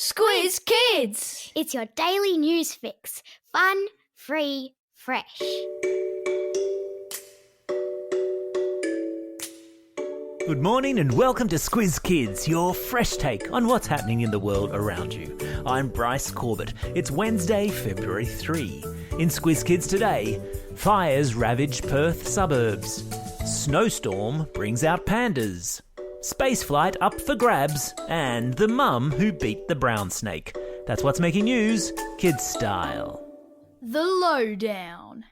Squiz Kids! It's your daily news fix. Fun, free, fresh. Good morning and welcome to Squiz Kids, your fresh take on what's happening in the world around you. I'm Bryce Corbett. It's Wednesday, February 3. In Squiz Kids today, fires ravage Perth suburbs. Snowstorm brings out pandas. Spaceflight up for grabs, and the mum who beat the brown snake. That's what's making news, kids style. The lowdown.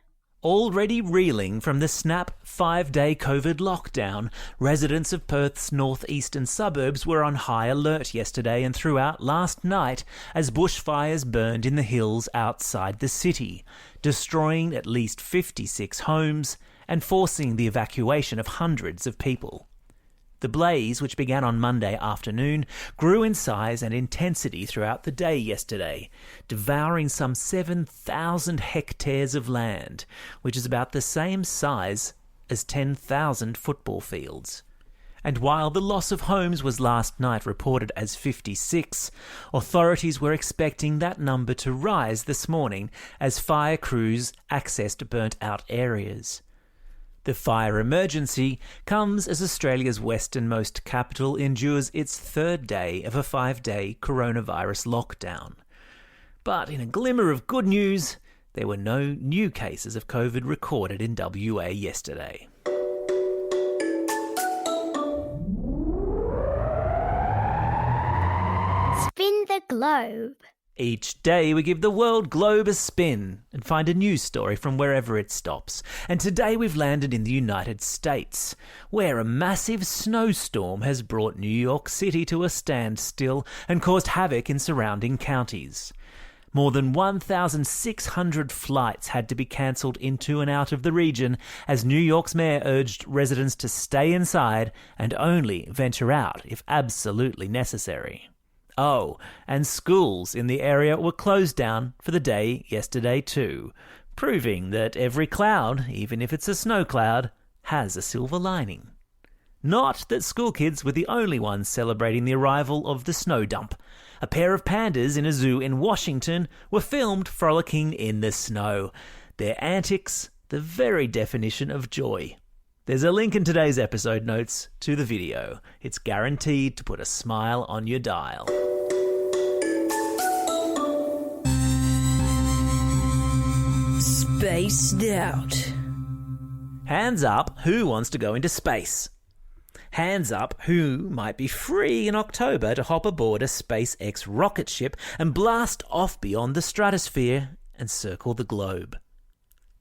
Already reeling from the snap 5-day COVID lockdown, residents of Perth's northeastern suburbs were on high alert yesterday and throughout last night as bushfires burned in the hills outside the city, destroying at least 56 homes and forcing the evacuation of hundreds of people. The blaze, which began on Monday afternoon, grew in size and intensity throughout the day yesterday, devouring some 7,000 hectares of land, which is about the same size as 10,000 football fields. And while the loss of homes was last night reported as 56, authorities were expecting that number to rise this morning as fire crews accessed burnt-out areas. The fire emergency comes as Australia's westernmost capital endures its third day of a 5-day coronavirus lockdown. But in a glimmer of good news, there were no new cases of COVID recorded in WA yesterday. Spin the globe. Each day we give the world globe a spin and find a news story from wherever it stops. And today we've landed in the United States, where a massive snowstorm has brought New York City to a standstill and caused havoc in surrounding counties. More than 1,600 flights had to be cancelled into and out of the region as New York's mayor urged residents to stay inside and only venture out if absolutely necessary. Oh, and schools in the area were closed down for the day yesterday too, proving that every cloud, even if it's a snow cloud, has a silver lining. Not that school kids were the only ones celebrating the arrival of the snow dump. A pair of pandas in a zoo in Washington were filmed frolicking in the snow. Their antics, the very definition of joy. There's a link in today's episode notes to the video. It's guaranteed to put a smile on your dial. Spaced out. Hands up who wants to go into space. Hands up who might be free in October to hop aboard a SpaceX rocket ship and blast off beyond the stratosphere and circle the globe.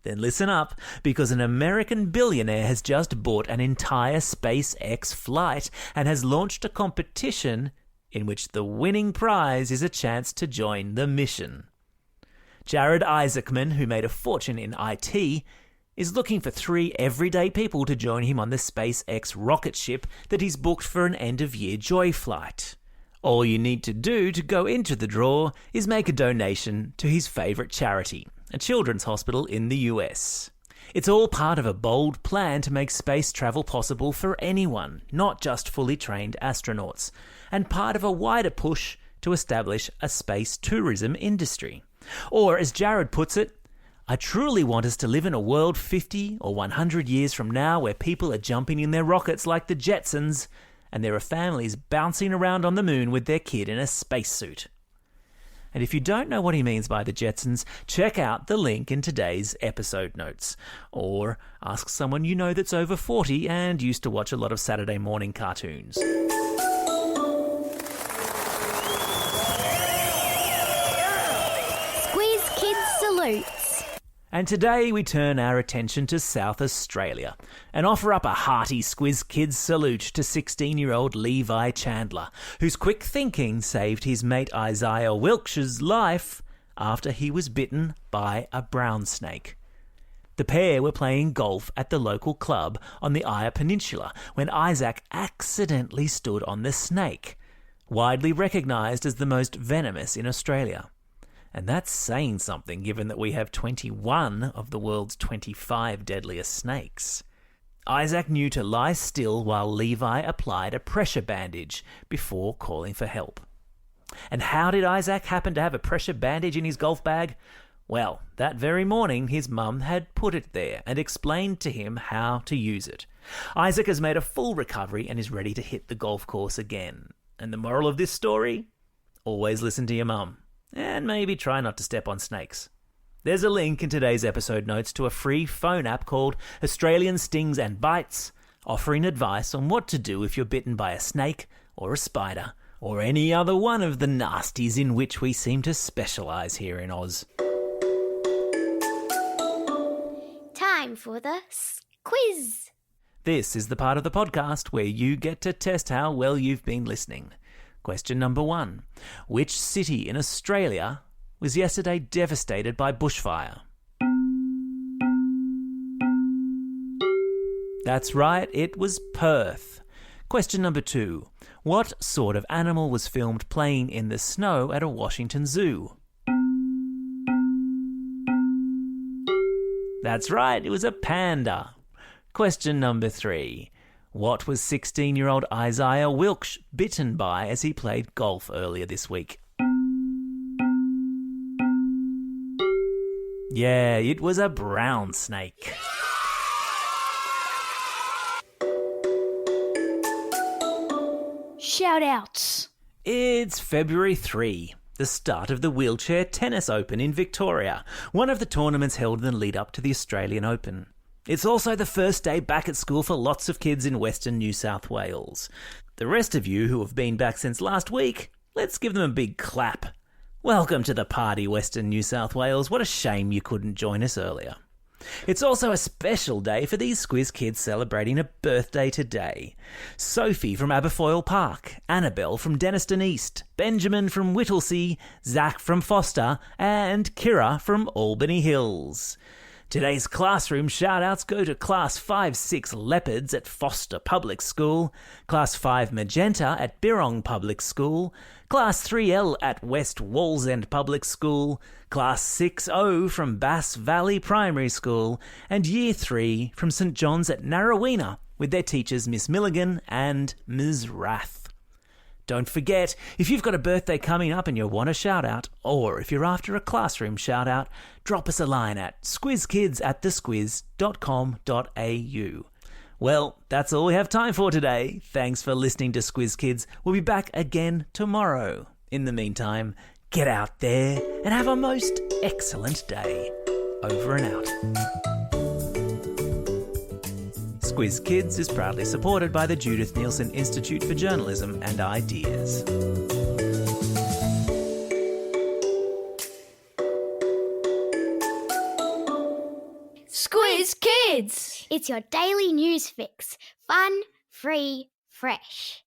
Then listen up, because an American billionaire has just bought an entire SpaceX flight and has launched a competition in which the winning prize is a chance to join the mission. Jared Isaacman, who made a fortune in IT, is looking for 3 everyday people to join him on the SpaceX rocket ship that he's booked for an end-of-year joy flight. All you need to do to go into the draw is make a donation to his favourite charity, a children's hospital in the US. It's all part of a bold plan to make space travel possible for anyone, not just fully trained astronauts, and part of a wider push to establish a space tourism industry. Or, as Jared puts it, I truly want us to live in a world 50 or 100 years from now where people are jumping in their rockets like the Jetsons and there are families bouncing around on the moon with their kid in a spacesuit. And if you don't know what he means by the Jetsons, check out the link in today's episode notes. Or ask someone you know that's over 40 and used to watch a lot of Saturday morning cartoons. Squiz Kids salutes. And today we turn our attention to South Australia and offer up a hearty Squiz Kids salute to 16-year-old Levi Chandler, whose quick thinking saved his mate Isaiah Wilkshire's life after he was bitten by a brown snake. The pair were playing golf at the local club on the Eyre Peninsula when Isaac accidentally stood on the snake, widely recognised as the most venomous in Australia. And that's saying something given that we have 21 of the world's 25 deadliest snakes. Isaac knew to lie still while Levi applied a pressure bandage before calling for help. And how did Isaac happen to have a pressure bandage in his golf bag? Well, that very morning his mum had put it there and explained to him how to use it. Isaac has made a full recovery and is ready to hit the golf course again. And the moral of this story? Always listen to your mum. And maybe try not to step on snakes. There's a link in today's episode notes to a free phone app called Australian Stings and Bites, offering advice on what to do if you're bitten by a snake or a spider or any other one of the nasties in which we seem to specialise here in Oz. Time for the quiz. This is the part of the podcast where you get to test how well you've been listening. Question number 1. Which city in Australia was yesterday devastated by bushfire? That's right, it was Perth. Question number 2. What sort of animal was filmed playing in the snow at a Washington zoo? That's right, it was a panda. Question number 3. What was 16-year-old Isaiah Wilkes bitten by as he played golf earlier this week? Yeah, it was a brown snake. Shout-outs. It's February 3, the start of the Wheelchair Tennis Open in Victoria, one of the tournaments held in the lead-up to the Australian Open. It's also the first day back at school for lots of kids in Western New South Wales. The rest of you who have been back since last week, let's give them a big clap. Welcome to the party, Western New South Wales. What a shame you couldn't join us earlier. It's also a special day for these Squiz Kids celebrating a birthday today. Sophie from Aberfoyle Park, Annabelle from Denniston East, Benjamin from Whittlesea, Zach from Foster, and Kira from Albany Hills. Today's classroom shout-outs go to Class 5-6 Leopards at Foster Public School, Class 5 Magenta at Birrong Public School, Class 3L at West Wallsend Public School, Class 6O from Bass Valley Primary School, and Year 3 from St John's at Narraweena with their teachers Miss Milligan and Ms Rath. Don't forget, if you've got a birthday coming up and you want a shout-out, or if you're after a classroom shout-out, drop us a line at squizkids@thesquiz.com.au. Well, that's all we have time for today. Thanks for listening to Squiz Kids. We'll be back again tomorrow. In the meantime, get out there and have a most excellent day. Over and out. Squiz Kids is proudly supported by the Judith Neilson Institute for Journalism and Ideas. Squiz Kids! It's your daily news fix. Fun, free, fresh.